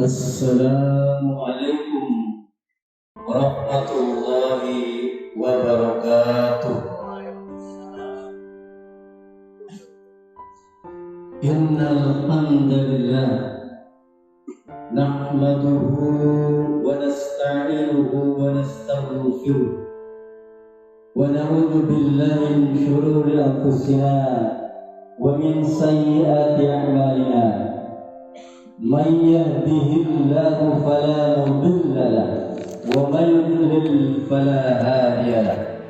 Assalamualaikum warahmatullahi wabarakatuh. Innal hamdalillah nahmaduhu wa nasta'inuhu wa nastaghfiruh wa na'udzu billahi min shururi anfusina wa min sayyiati a'malina. Man yahdihillahu fala mudilla lahu wa man yudlil fala hadiya lahu.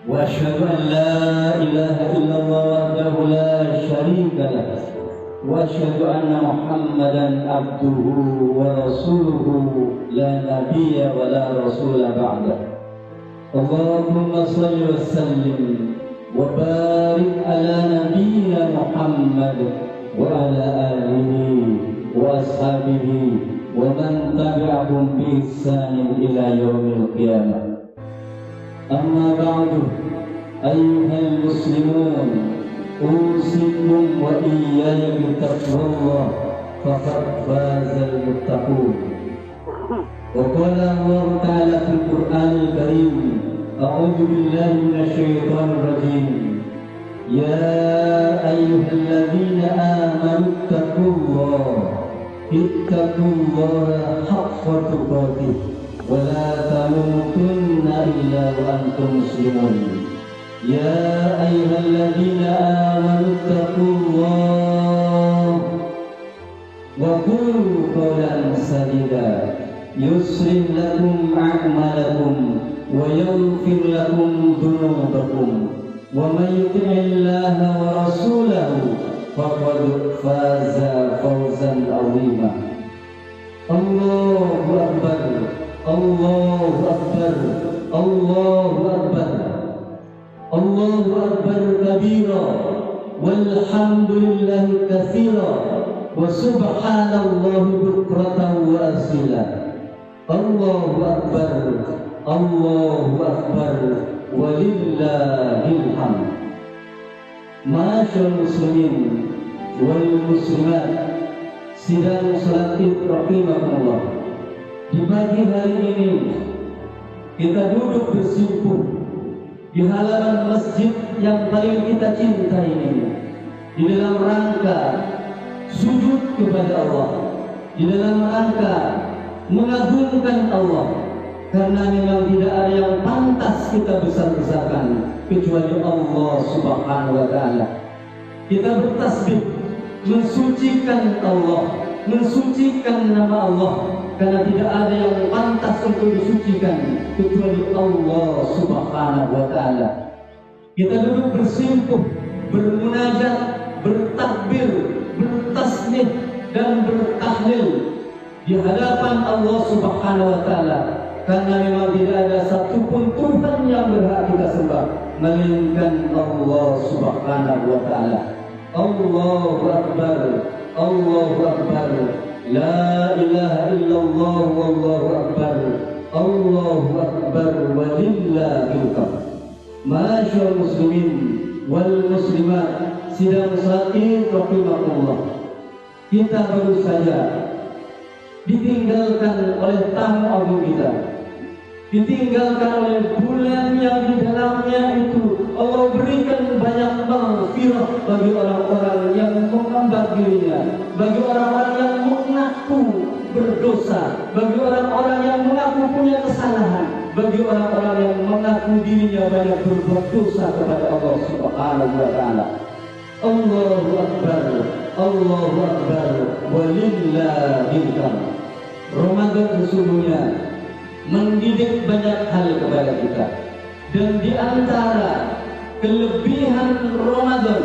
Wa asyhadu an la ilaha illallah wahdahu la syarika lahu wa asyhadu anna Muhammadan abduhu wa rasuluhu la nabiyya wa la rasula ba'da. Allahumma shalli wa sallim wa barik ala nabiyyina Muhammad wa ala alihi wa ashabihi wa man tabi'ahum bi ihsanin ila yaumil qiyamah. Amma ba'du, ayyuhal muslimun, usikum wa iyaya bittaqwallah faqad fazal muttaqun. Wa qala Allah ta'ala fil Qur'anil Karim, a'udzu billahi minasy syaithanir rajim. Ya ayyuhalladzina amanu ittaqullaha haqqa tuqatih wa la tamutunna illa wa antum muslimun. Ya ayyuhalladzina amanu ittaqullaha wa qulu qawlan sadida yuslih lakum a'malakum wa yaghfir lakum dhunubakum. Wa may yuti'illaha wa rasulahu faqad faza fawzan 'azima. Allahu akbar, Allahu akbar, Allahu akbar. Allahu akbar kabira walhamdulillahi katsira wa subhanallahi bukratan wa asila. Allahu akbar, Allahu akbar, walillahil hamd. Masyaallah muslimin wal muslimat, sidang salat Id rahimakumullah. Di pagi hari ini kita duduk bersimpuh di halaman masjid yang paling kita cintai ini, di dalam rangka sujud kepada Allah, di dalam rangka mengagungkan Allah. Karena memang tidak ada yang pantas kita besar-besarkan kecuali Allah Subhanahu wa ta'ala. Kita bertasbih mensucikan Allah, mensucikan nama Allah, karena tidak ada yang pantas untuk disucikan kecuali Allah Subhanahu wa ta'ala. Kita duduk bersimpuh, bermunajat, bertakbir, bertasbih dan bertahlil di hadapan Allah Subhanahu wa ta'ala. Karena memang tidak ada satupun Tuhan yang berhak kita sembah melainkan Allah Subhanahu wa ta'ala. Allahu akbar, Allahu akbar, la ilaha illallah wallahu akbar, Allahu akbar walillahil hamd. Masyaallah muslimin wal muslimat, sidang salat Id rahimakumullah. Kita baru saja ditinggalkan oleh tamu agung kita, ditinggalkan oleh bulan yang di dalamnya itu Allah berikan banyak maghfirah bagi orang-orang yang menghambat dirinya, bagi orang-orang yang mengaku berdosa, bagi orang-orang yang mengaku punya kesalahan, bagi orang-orang yang mengaku dirinya banyak berbuat dosa kepada Allah Subhanahu wa ta'ala. Allahu akbar, Allahu akbar, walillahil hamd. Ramadan sesungguhnya mendidik banyak hal kepada kita, dan di antara kelebihan Ramadan,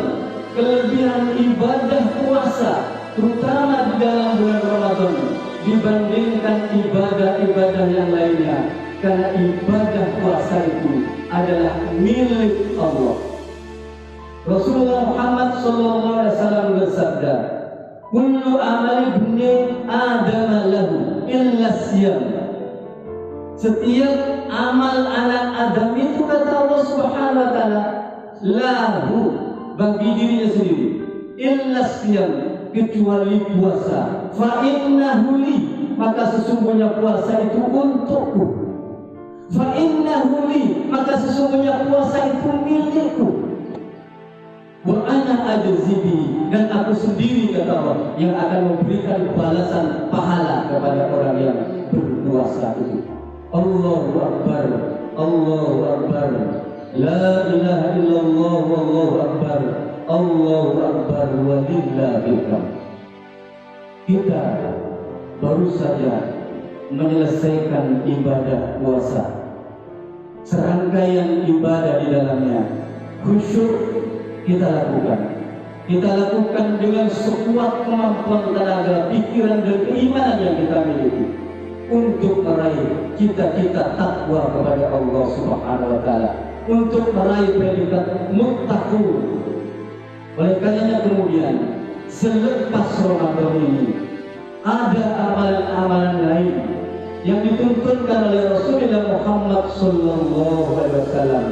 kelebihan ibadah puasa terutama di dalam bulan Ramadan dibandingkan ibadah-ibadah yang lainnya, karena ibadah puasa itu adalah milik Allah. Rasulullah Muhammad SAW bersabda, kullu amali ibni Adam lahu illa siyam. Setiap amal anak Adam itu, kata Allah Subhanahu wa ta'ala, lahu, bagi dirinya sendiri, illa siyam, kecuali puasa. Fa innahu li, maka sesungguhnya puasa itu untukku. Fa innahu li, maka sesungguhnya puasa itu milikku. Wa ana ajzibi, dan aku sendiri kata Allah yang akan memberikan balasan pahala kepada orang yang berpuasa itu. Allahu Akbar, Allahu Akbar, la ilaha illallah, wallahu akbar, Allahu Akbar, walillahil hamd. Kita baru saja menyelesaikan ibadah puasa, serangkaian ibadah di dalamnya khusyuk kita lakukan dengan sekuat kemampuan tenaga, pikiran dan keimanan yang kita miliki untuk meraih cita-cita takwa kepada Allah Subhanahu wa taala, untuk meraih predikat muttaqun. Oleh karenanya kemudian selepas Ramadan ini ada amalan-amalan lain yang dituntunkan oleh Rasulullah Muhammad SAW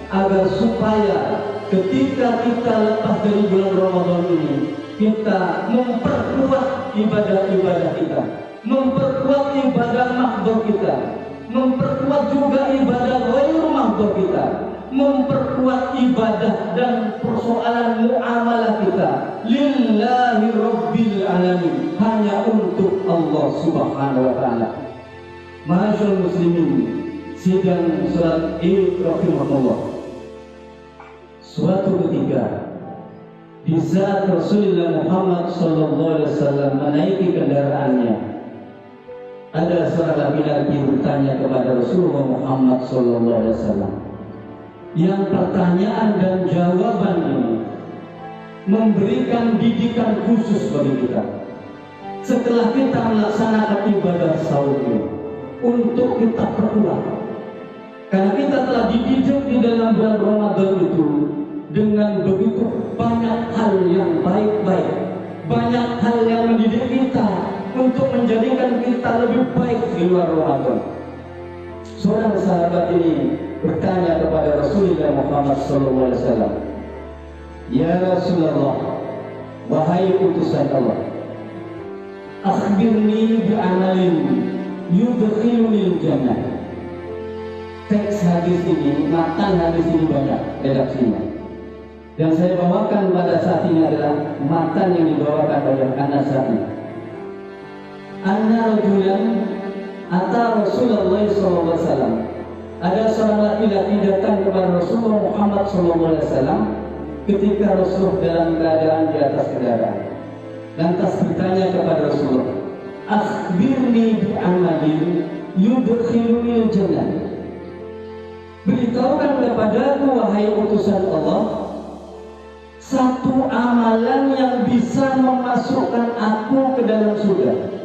agar supaya ketika kita lepas dari bulan Ramadan ini kita memperkuat ibadah-ibadah kita, memperkuat ibadah makhdhur kita, memperkuat juga ibadah ghairu makhdhur kita, memperkuat ibadah dan persoalan muamalah kita lillahi rabbil alamin, hanya untuk Allah Subhanahu wa taala. Ma'asyiral muslimin, sidang salat Id rahimahullah. Suatu ketika di saat Rasulullah Muhammad SAW menaiki kendaraannya, ada seorang laki-laki bertanya kepada Rasulullah Muhammad SAW. Yang pertanyaan dan jawaban ini memberikan didikan khusus bagi kita. Setelah kita melaksanakan ibadah sahur ini, untuk kita perkuat, karena kita telah dididik di dalam bulan Ramadan itu dengan begitu banyak hal yang baik-baik, banyak hal yang mendidik kita untuk menjadikan kita lebih baik di luar Ramadan. Seorang sahabat ini bertanya kepada Rasulullah Muhammad SAW, "Ya Rasulullah, wahai utusan Allah, akhbirni bi'amalin yudkhilunil jannah." Teks hadis ini, matan hadis ini banyak redaksinya, dan saya bawakan pada saat ini adalah matan yang dibawakan oleh An-Nasa'i. Anna rajulan ata Rasulullah SAW. Ada seorang laki-laki datang kepada Rasulullah Muhammad SAW ketika Rasulullah dalam keadaan di atas kendaraan. Lantas bertanya kepada Rasulullah, "Akhbirni bi'amalin yudkhilunil jannah." Beritahukan kepadaku wahai utusan Allah, satu amalan yang bisa memasukkan aku ke dalam surga.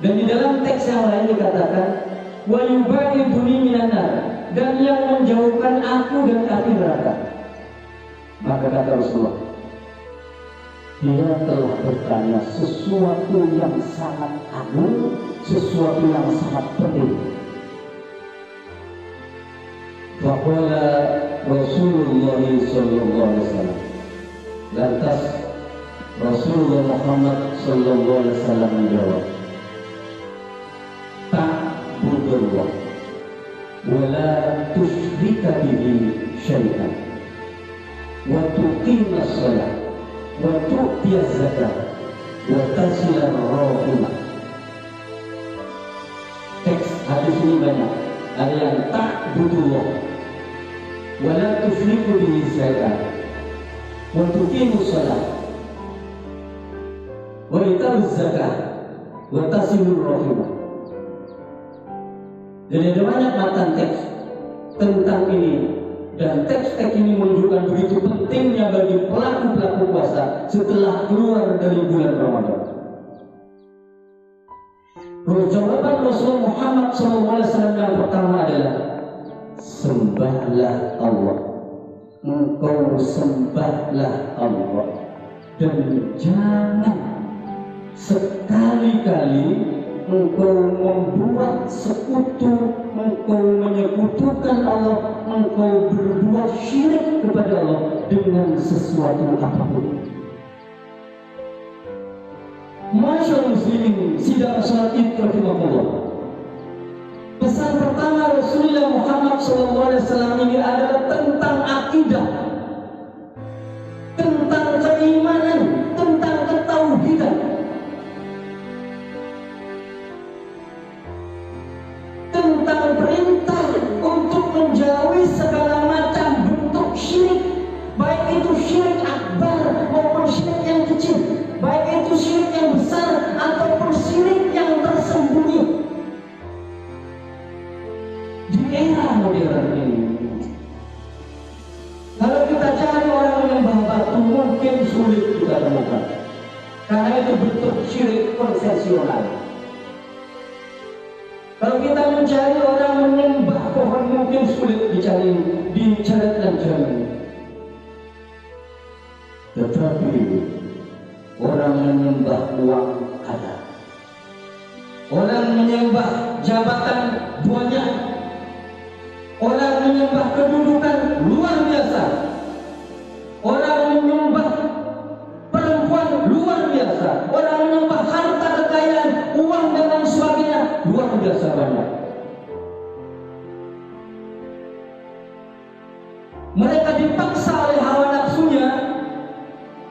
Dan di dalam teks yang lain dikatakan, "Wa yubaiduni minan nar," dan yang menjauhkan aku dari api neraka. Maka kata Rasulullah, dia telah bertanya sesuatu yang sangat agung, sesuatu yang sangat penting. Faqala Rasulullah sallallahu alaihi wasallam. Lantas Rasulullah Muhammad sallallahu alaihi wasallam menjawab, "Ta'budullah wa la tusyrika bihi syai'an wa tuqimas shalah wa tu'tiyaz zakat wa tasilar rahimah." Teks hadis ini banyak. Ada yang ta'budullah wa la tusyriku bihi syai'an wa tuqimus shalah wa ita'uz zakat wa tasilur rahimah. Jadi ada banyak matan teks tentang ini, dan teks-teks ini menunjukkan begitu pentingnya bagi pelaku-pelaku puasa setelah keluar dari bulan Ramadan. Jawaban Rasulullah Muhammad SAW yang pertama adalah, sembahlah Allah, engkau sembahlah Allah, dan jangan sekali-kali engkau membuat sekutu, engkau menyekutukan Allah, engkau berbuat syirik kepada Allah dengan sesuatu apapun. Masyaallah muslimin, sidang salat Id rahimahullah. Pesan pertama Rasulullah Muhammad SAW ini adalah tentang akidah, tentang keimanan, tentang ketauhidan, tentang perintah untuk menjauhi segala macam bentuk syirik, baik itu syirik akbar maupun syirik yang kecil, baik itu syirik yang besar ataupun syirik yang tersembunyi. Di era modern ini, kalau kita cari orang menyembah batu mungkin sulit kita temukan, karena itu bentuk syirik konvensional. Kalau kita mencari orang menyembah pohon mungkin sulit dicari di dan jalan. Tetapi orang menyembah uang ada, orang menyembah jabatan banyak, orang menyembah kedudukan luar biasa, orang menyembah perempuan luar biasa, orang menyembah harta kekayaan, uang dan lain sebagainya luar biasa banyak. Mereka dipaksa oleh hawa nafsunya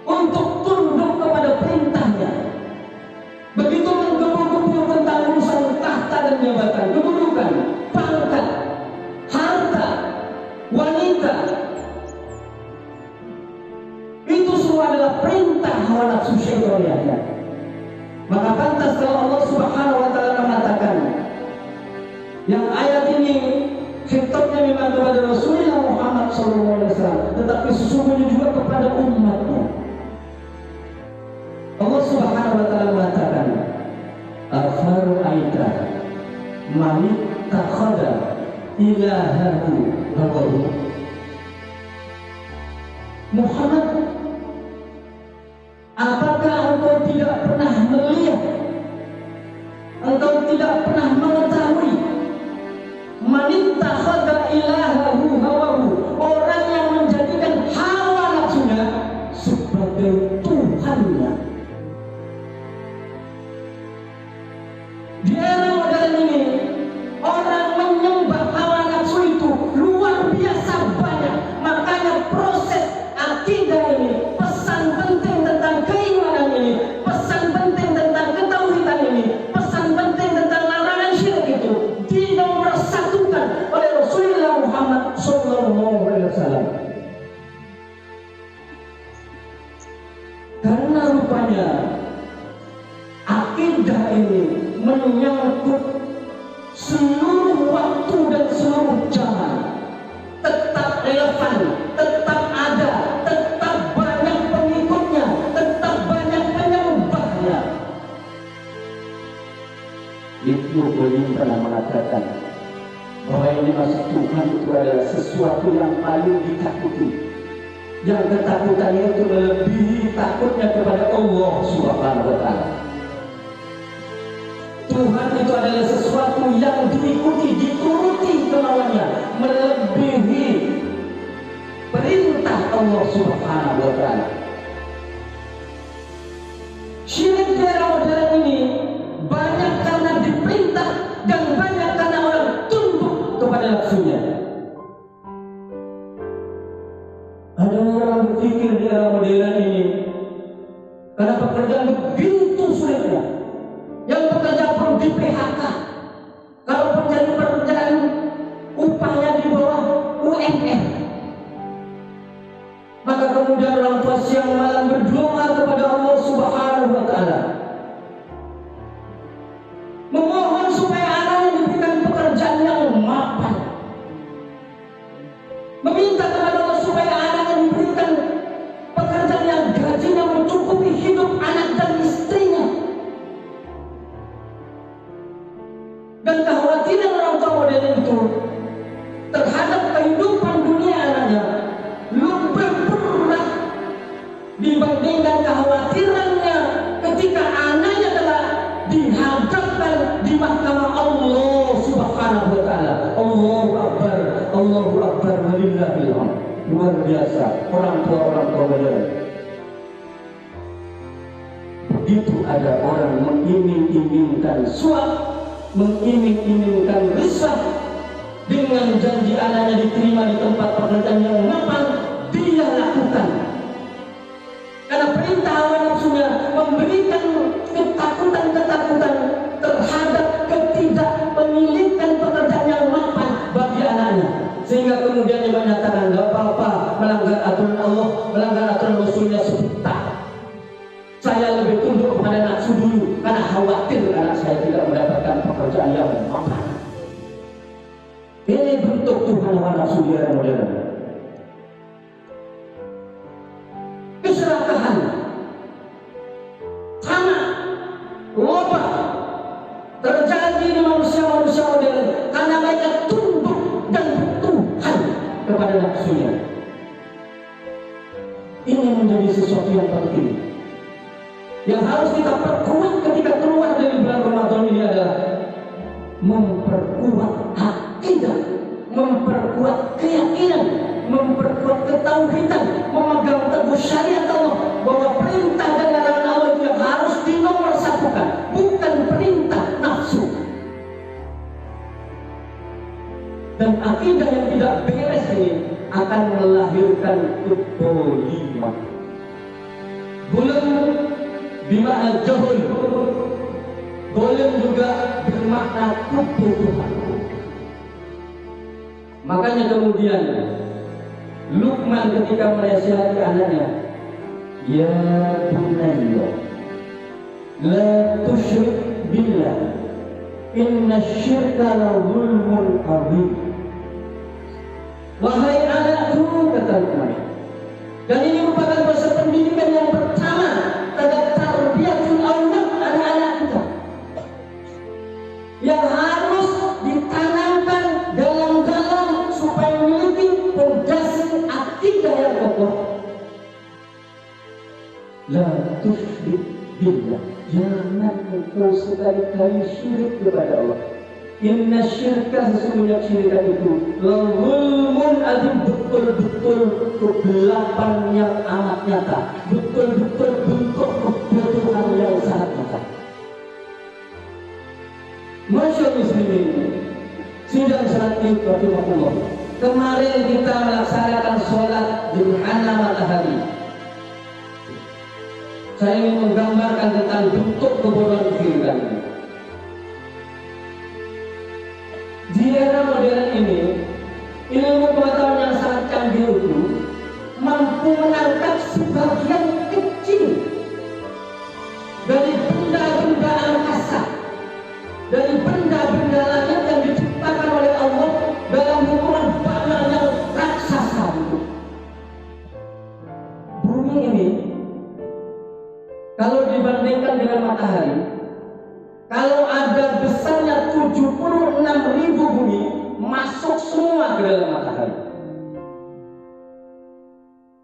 untuk tunduk kepada perintahnya. Begitu menggebu-gebu tentang urusan tahta dan jabatan, kedudukan, pangkat, harta, wanita, itu semua adalah perintah hawa nafsu syaitannya. Maka pantas kalau Allah Subhanahu wa taala mengatakan, yang ayat ini khitabnya memang kepada Rasulullah Muhammad SAW, tetapi sesungguhnya juga kepada umatnya. Allah Subhanahu wa taala mengatakan, "Afara'aita man ittakhadha ilahahu hawahu." Muhammad, apakah engkau tidak pernah melihat, engkau tidak pernah mengetahui, man ittakhadha ilahahu hawahu, orang yang menjadikan hawa nafsunya sebagai Tuhannya. Di era modern ini, orang menyembah hawa nafsu itu luar biasa banyak. Makanya proses akidah ini, pesan penting tentang keimanan ini, pesan penting tentang ketauhidan ini, pesan penting tentang larangan syirik itu dinomorsatukan oleh Rasulullah Muhammad SAW. Karena rupanya akidah ini menyangkut seluruh waktu dan seluruh zaman, tetap relevan, tetap ada, tetap banyak pengikutnya, tetap banyak penyembahnya. Ibnu Qayyim pernah mengatakan bahwa ini masuk Tuhan itu adalah sesuatu yang paling ditakuti, yang ketakutannya itu melebihi takutnya kepada Allah Subhanahu wa taala. Tuhan itu adalah sesuatu yang diikuti, dituruti kemauannya, melebihi perintah Allah Subhanahu wa taala. Syirik di era modern ini banyak karena diperintah dan banyak karena orang tunduk kepada nafsunya. Ada orang berpikir di era modern ini, karena pekerjaan begitu sulitnya, yang bekerja perlu di PHK. Kalau menjadi pekerjaan upahnya di bawah UMR, maka kemudian orang tua siang malam berdoa kepada Allah Subhanahu wa taala, memohon supaya anaknya diberikan pekerjaan yang mapan, meminta kepada Allah supaya anaknya diberikan pekerjaan yang gajinya mencukupi hidup anak dan istrinya. Dan kekhawatiran orang tua modern itu terhadap kehidupan dunia anaknya lebih berat dibandingkan kekhawatirannya ketika anaknya telah dihadapkan di mahkamah Allah Subhanahu wa taala. Allahu Akbar, Allahu Akbar, walillahil hamd. Luar biasa orang tua modern. begitu ada orang mengiming-imingkan suap, mengiming-imingkan riswah dengan janji anaknya diterima di tempat pekerjaan yang mapan, dia lakukan. Karena perintah hawa nafsunya memberikan ketakutan-ketakutan terhadap ketidakpemilikan pekerjaan yang mapan bagi anaknya. Sehingga kemudian dia menyatakan, gak apa-apa melanggar aturan Allah, melanggar aturan Rasulnya sebentar. Saya lebih tunduk kepada nafsu dulu karena khawatir anak saya tidak mendapatkan pekerjaan yang mapan. Ini bentuk Tuhan hawa nafsu di era modern. Keserakahan, tanah, wabah terjadi di manusia-manusia modern karena mereka tunduk dan bertuhan kepada nafsunya. Ini menjadi sesuatu yang penting yang harus kita perkuat ketika keluar dari bulan Ramadan ini adalah memperkuat akidah, memperkuat keyakinan, memperkuat ketauhidan, memegang teguh syariat Allah, bahwa perintah dan larangan Allah itu yang harus dinomorsatukan, bukan perintah nafsu. Dan akidah yang tidak beres ini akan melahirkan keboliman. Bulan bimakna jahul, boleh juga bermakna kebodohan. Makanya kemudian Luqman ketika menasihati anaknya, ya bunayya la tusyrik billah inna syirka la zulmun azim. Wahai anakku, kata Luqman, dan ini merupakan proses pendidikan yang pertama terhadap tarbiyatul aulad anak-anak kita, yang harus ditanamkan dalam-dalam supaya memiliki fondasi akidah yang kokoh. La tusyrik billah, jangan engkau sekali-kali syirik kepada Allah. Inna syirka, sesungguhnya syirikan itu zulmun azim, betul-betul kegelapan yang amat nyata, betul-betul bentuk kebodohan yang sangat nyata. Masyaallah muslimin, sidang salat Id rahimahullah. Kemarin kita melaksanakan sholat gerhana matahari. Saya ingin menggambarkan tentang bentuk kebodohan syirikan ini. Di era modern ini, ilmu pengetahuan yang sangat canggih itu mampu menangkap sebagian kecil dari benda-benda angkasa, dari benda-benda langit yang diciptakan oleh Allah dalam ukuran banal yang raksasa itu. Bumi ini, kalau dibandingkan dengan matahari, kalau ada besarnya 76.000 bumi, masuk semua ke dalam matahari.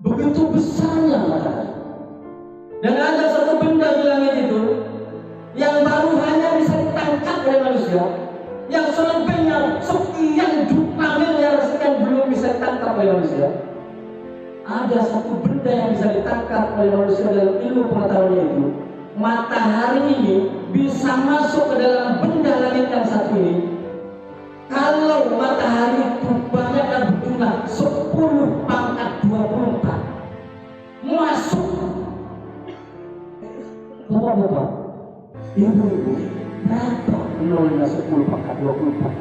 Begitu besarnya matahari. Dan ada satu benda di langit itu yang baru hanya bisa ditangkap oleh manusia, yang selebihnya sekian juta miliar sekian belum bisa ditangkap oleh manusia. Ada satu benda yang bisa ditangkap oleh manusia dalam ilmu pengetahuannya itu. Matahari ini bisa masuk ke dalam benda langit yang satu ini kalau matahari itu banyak dan berjumlah 10 pangkat 24 masuk. Bapak-bapak, ibu-ibu, berapa nolnya 10 pangkat 24?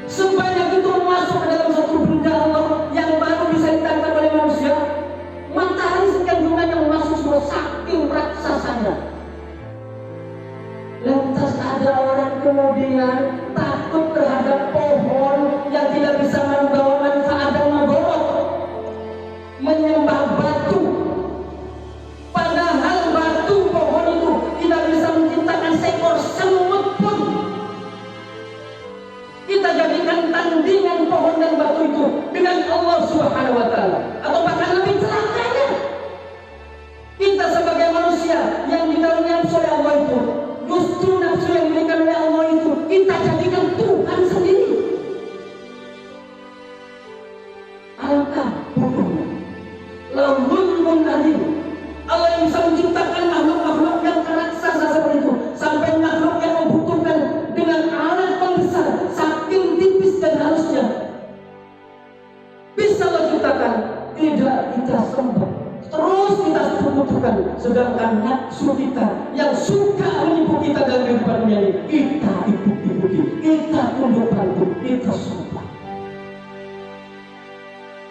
Sebanyak itu masuk ke dalam satu benda Allah yang baru bisa ditangkap oleh manusia. Matahari sekian jumlahnya masuk semua, saking raksasanya. Lantas ada orang kemudian takut terhadap pohon yang tidak bisa membawa manfaat dan membawa, menyembah batu. Padahal batu pohon itu tidak bisa menciptakan seekor semut pun. Kita jadikan tandingan pohon dan batu itu dengan Allah Subhanahu wa Ta'ala, atau bahkan lebih celakanya, kita sebagai manusia yang dikaruniai oleh Allah itu, justru nafsu yang diberikan oleh Allah itu kita jadikan Tuhan sendiri.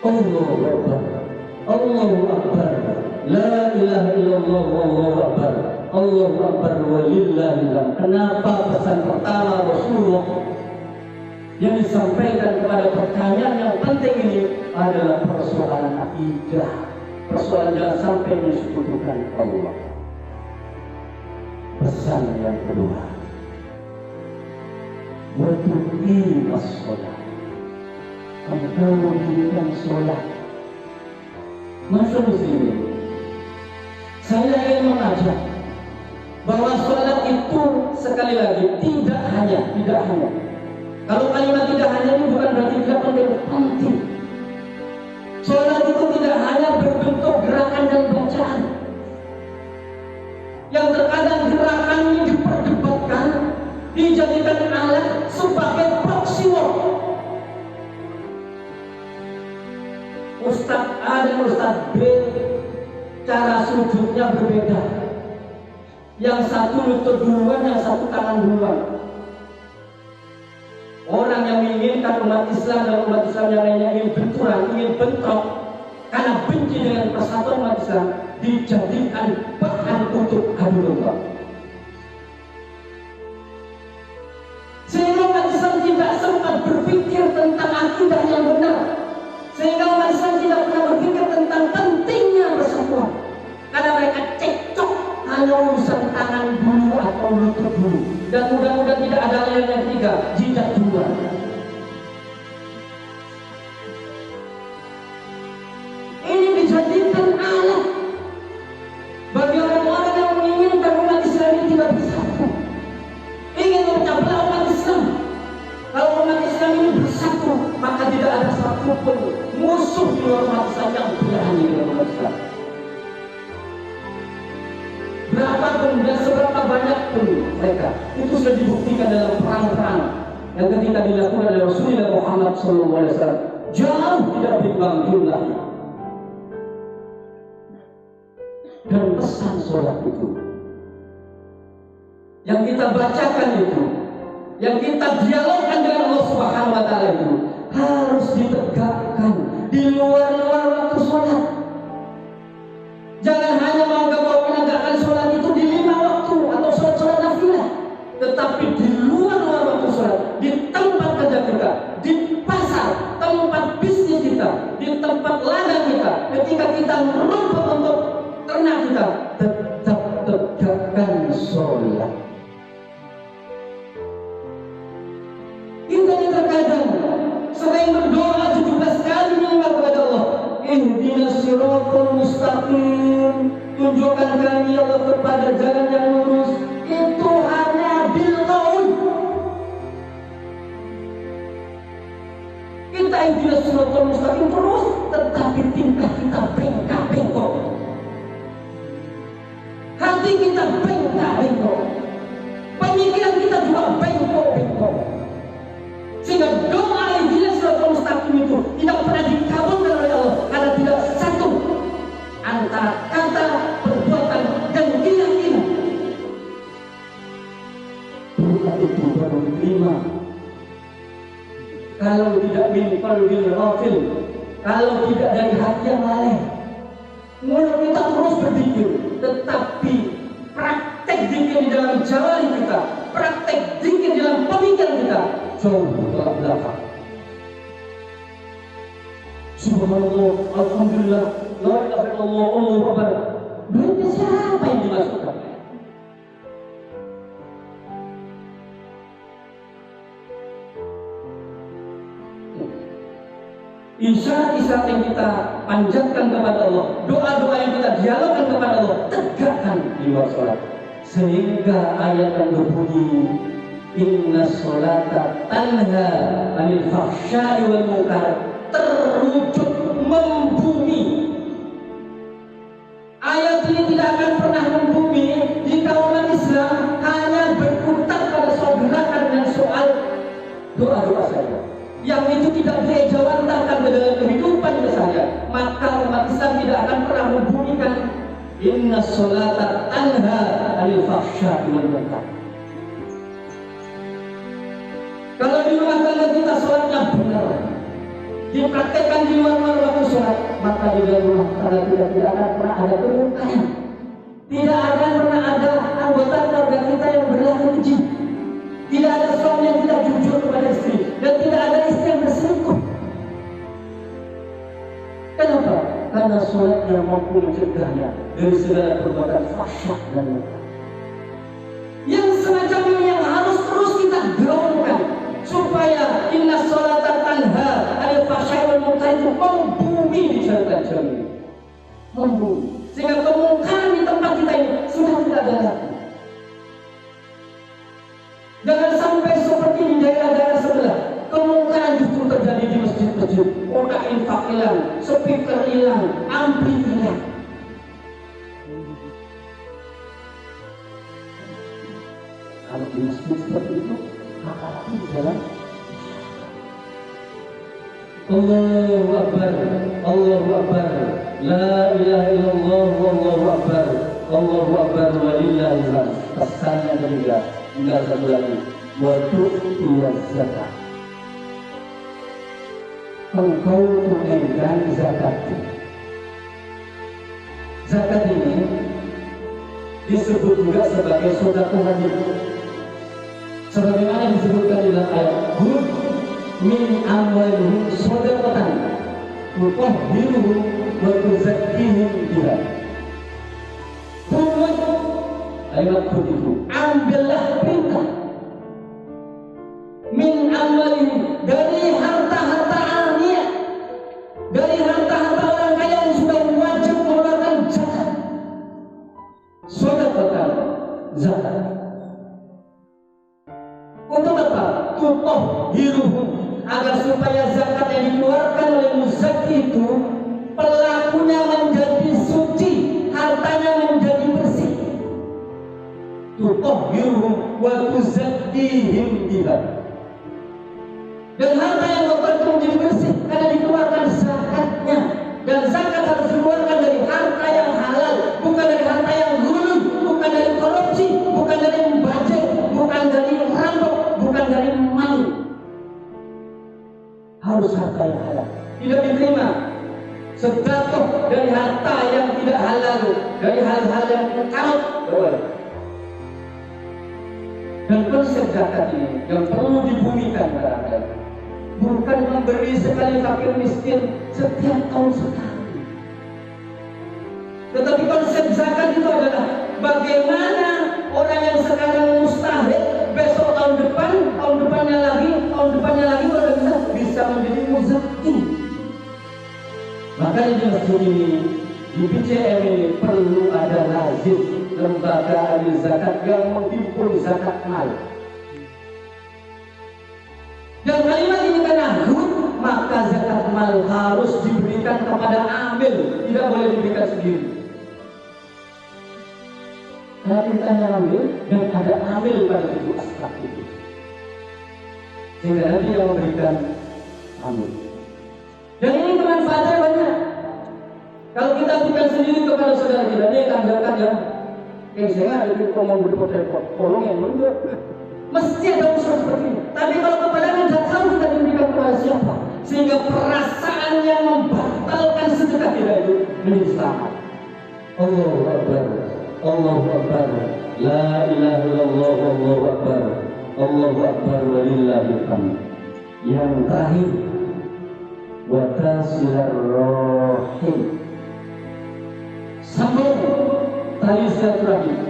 Allahu Akbar, Allahu Akbar, la ilaha illallah, Allahu Akbar, Allahu Akbar walillahil hamd. Kenapa pesan pertama Rasulullah yang disampaikan kepada pertanyaan yang penting ini adalah persoalan akidah, persoalan jangan sampai mensekutukan Allah. Pesan yang kedua, watuqimas sholat, engkau mendirikan sholat. Masa muslimin, saya ingin mengajak bahwa sholat itu sekali lagi tidak hanya kalau kalimat tidak hanya ini bukan berarti tidak penting. Sholat itu tidak hanya berbentuk gerakan dan bacaan yang terkadang gerakan ini diperdebatkan, dijadikan alat sebagai proxy war. Ustaz A dan Ustaz B cara sujudnya berbeda. Yang satu lutut duluan, yang satu tangan duluan. Orang yang menginginkan umat Islam dan umat Islam yang lainnya ingin benturan, ingin bentrok karena benci dengan persatuan umat Islam, dijadikan bahan untuk adu domba. Sehingga umat Islam tidak sempat berpikir tentang akidah yang benar. Sehingga umat Islam tidak pernah berpikir tentang pentingnya persatuan. Karena mereka cekcok hanya urusan tangan dulu atau lutut dulu. Dan mudah-mudahan tidak ada yang ketiga, jidat dua. Ini dijadikan alat bagi orang-orang yang menginginkan umat Islam ini tidak bersatu, ingin memecah belah umat Islam. Kalau umat Islam ini bersatu, maka tidak ada satupun musuh di luar umat Islam yang berani dengan umat Islam. Berapapun dan seberapa banyak pun mereka, itu sudah dibuktikan dalam perang-perang yang ketika dilakukan oleh Rasulullah Muhammad SAW, jauh tidak dibang jumlahnya. Dan pesan sholat itu yang kita bacakan itu, yang kita dialogkan dengan Allah Subhanahu wa Ta'ala itu harus ditegakkan di luar-luar waktu sholat. Jangan hanya menganggap bahwa menegakkan sholat itu di 5 waktu atau sholat nafilah, tetapi di luar-luar waktu sholat, di tempat kerja kita, di pasar, tempat bisnis kita, di tempat ladang kita, ketika kita merumput untuk ternak kita, tetap tegakkan sholat. Kita terkadang sering berdoa 17 kali minimal kepada Allah, ihdinas siratal mustaqim, tunjukkan kami Allah kepada jalan yang lurus. Itu hanya bil qaul. Kita ihdinas siratal mustaqim terus, tetapi tingkah kita bengkak-bengkok. Hati kita bengkak-bengkok. Pemikiran kita juga bengkok-bengkok. Sehingga doa ihdinas siratal mustaqim itu tidak pernah dikabulkan oleh Allah karena tidak satu antara kata, perbuatan, dan keyakinan. Doa itu baru diterima kalau tidak min qalbil ghafil, kalau tidak dari hati yang lalai. Mulut kita terus berzikir, tetapi praktek zikir di dalam jawari kita, praktek zikir di dalam pemikiran kita jauh telah belakang. Subhanallah, alhamdulillah, la ilaha illallah, Allahu akbar. Berarti siapa yang dimasukkan? Isyarat-isyarat yang kita panjatkan kepada Allah, doa-doa yang kita dialogkan kepada Allah, tegakkan di luar sholat. Sehingga ayat yang berbunyi, inna sholata tanha anil fahsya'i wal munkar, terwujud membumi. Ayat ini tidak akan pernah membumi jika umat Islam hanya berkutat pada soal gerakan dan soal doa-doa saja, yang itu tidak diejawantahkan ke dalam kehidupan saja. Maka umat Islam tidak akan pernah membumikan inna sholata tanha anil fahsya'i wal munkar. Kalau di rumah tangga kita sholatnya benar, dipraktekkan di luar waktu sholat, maka di dalam rumah tangga kita tidak akan pernah ada kemungkaran, tidak akan pernah ada anggota keluarga kita yang berlaku keji, tidak ada suami yang tidak jujur kepada istri, dan tidak ada istri yang berselingkuh. Kenapa? Karena sholat yang mampu mencegahnya dari segala perbuatan fahsyat dan munkar. Yang semacam ini yang harus terus kita gaungkan supaya inna sholata tanha 'anil fahsya'i wal munkar itu membumi di syariat ini, membumi sehingga kemungkaran di tempat kita ini sudah tidak ada lagi. Jangan sampai seperti di daerah-daerah sebelah, kemungkaran justru terjadi di masjid-masjid, kotak infak hilang, speaker hilang, ampli hilang. Kalau di masjid seperti itu, apalagi di dalam Allahu Akbar, Allahu Akbar, La ilaha illallah, Allahu Akbar, Allahu Akbar, walillahil hamd. Pesannya ketiga, tinggal satu lagi, wa tu'tiyaz zakat. Engkau tunaikan zakat. Zakat ini disebut juga sebagai sedekah wajib. Sebagaimana disebutkan di dalam ayat, "Khudh min amwalihim shadaqatan tutahhiruhum wa tuzakkihim biha." Khudh, ayat khudh itu, ambillah perintah, min amwalihim, dari harta-harta aliyah, dari harta-harta orang kaya yang sudah wajib mengeluarkan zakat. Shadaqatan, zakat. Untuk apa? Tutahhiruhum, agar supaya zakat yang dikeluarkan oleh muzakki itu pelakunya menjadi suci, hartanya menjadi bersih. Tutahhiruhum wa tuzakkihim biha. Dan harta yang dikeluarkan itu menjadi bersih karena dikeluarkan zakatnya. Dan zakat harus dikeluarkan dari harta yang halal, bukan dari harta yang ghulul, bukan dari korupsi, bukan dari membajak, bukan dari rampok, bukan dari maling. Harus harta yang halal. Tidak diterima sedekah dari harta yang tidak halal, dari hal-hal yang haram. Dan konsep zakat ini yang perlu dibumikan kepada Anda, bukan memberi sekali fakir miskin setiap tahun sekali. Tetapi konsep zakat itu adalah bagaimana orang yang sekarang mustahil, besok tahun depannya lagi orang bisa menjadi muzakki. Makanya di masjid ini, di PCM ini perlu ada lazim lembaga adil zakat yang menghimpun zakat mal. Dan kalimat ini karena maka zakat mal harus diberikan kepada amil, tidak boleh diberikan sendiri. Karena kita yang ambil dan ada amil pada tubuh aspek itu, sehingga nanti yang memberikan amil. Dan ini kemanfaatannya banyak. Kalau kita berikan sendiri kepada saudara kita, dia akan zakat ya. Saya ada di ngomong repot-repot, tolong yang menurut. Mesti ada usaha seperti ini. Tapi kalau kepada tidak tahu kita diberikan kepada siapa, sehingga perasaan yang membatalkan sedekah kita itu menjadi selamat. Allahu Akbar, Allahu Akbar, La ilaha illallah, Allahu Akbar, Allahu Akbar, walillahil hamd. Yang terakhir, wa tasilar rahim, sambung tali silaturahim.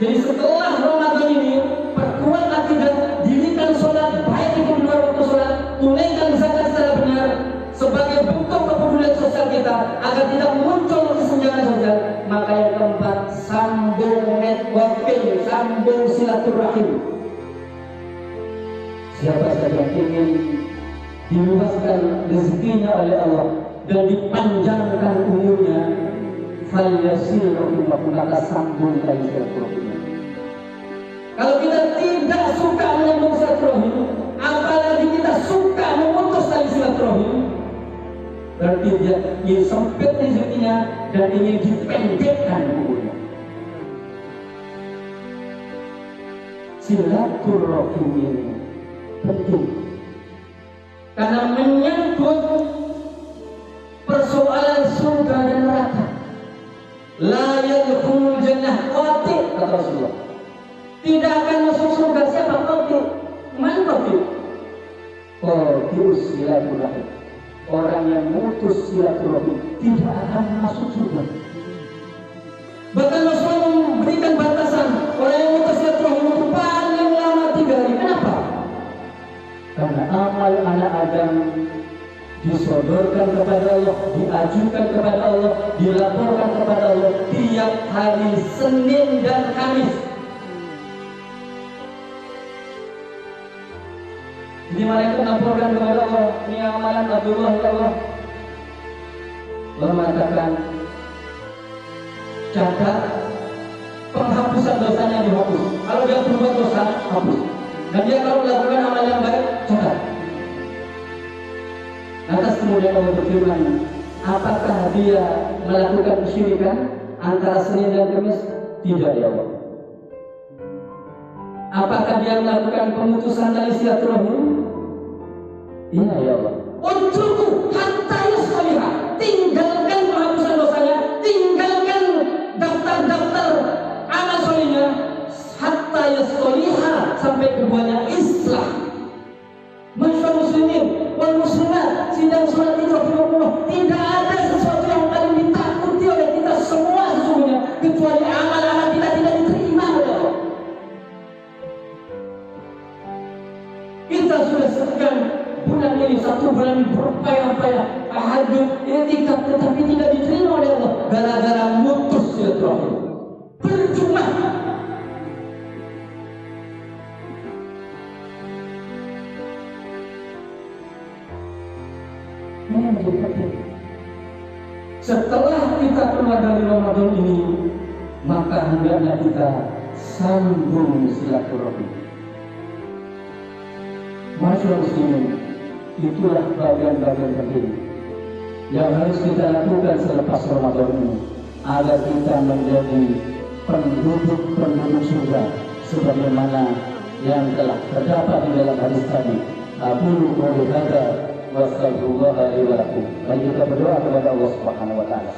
Jadi setelah Ramadan ini, perkuat akidah, dirikan sholat, baik itu di luar waktu sholat, tunaikan zakat secara benar sebagai bentuk kepedulian sosial kita agar tidak muncul kesenjangan sosial. Maka yang keempat, sambung networking, sambung silaturahim. Siapa saja yang ingin diluaskan rezekinya oleh Allah dan dipanjangkan umurnya, falyasil rahimahum, maka sambung tali silaturahim. Kalau kita tidak suka menyambung silaturahim, apalagi kita suka memutus tali silaturahim, berarti dia ingin sempit rezekinya dan ingin dipendekkan umurnya. Silaturahim ini penting. karena menyangkut persoalan surga dan neraka. La yadkhulul jannah qati, kata Rasulullah. Tidak akan masuk surga siapa? Qati. Man qati? Qati'us silaturahim. Orang yang memutus silaturahim tidak akan masuk surga. Bahkan Rasulullah memberikan batasan, orang yang memutus silaturahim itu paling lama 3 hari. Kenapa? Karena amal anak Adam disodorkan kepada Allah, diajukan kepada Allah, dilaporkan kepada Allah tiap hari Senin dan Kamis. Jadi malaikat melaporkan kepada Allah, ini amalan Abdullah ya Allah. Allah mengatakan, catat penghapusan dosanya dihapus. Kalau dia berbuat dosa, hapus. Dan dia kalau melakukan amal yang baik, catat. Lantas kemudian Allah berfirman, apakah dia melakukan kesyirikan antara Senin dan Kamis? Tidak ya Allah. Apakah dia melakukan pemutusan tali silaturahim? Iya ya Allah. Untukku hatta yasliha, tinggalkan penghapusan dosanya, tinggalkan daftar-daftar amal solehnya, hatta yasliha, sampai keduanya Islam. Masyarakat muslimin wal muslimat, sidang salat itu tidak ada sesuatu yang paling ditakuti oleh kita semua sesungguhnya kecuali amal-amal kita tidak diterima oleh Allah. Kita sudah sekian bulan ini, 1 bulan berupaya-upaya tahajud, i'tikaf, tetapi tidak diterima oleh Allah gara-gara mutus silaturahim. Percuma. Setelah kita keluar dari Ramadan ini, maka hendaknya kita sambung silaturahim. Masyaallah muslimin, itulah bagian-bagian penting yang harus kita lakukan selepas Ramadan ini agar kita menjadi penduduk surga sebagaimana yang telah terdapat di dalam hadis tadi. Aqulu qouli hadza wa astaghfirullah li wa lakum. Mari kita berdoa kepada Allah Subhanahu wa taala.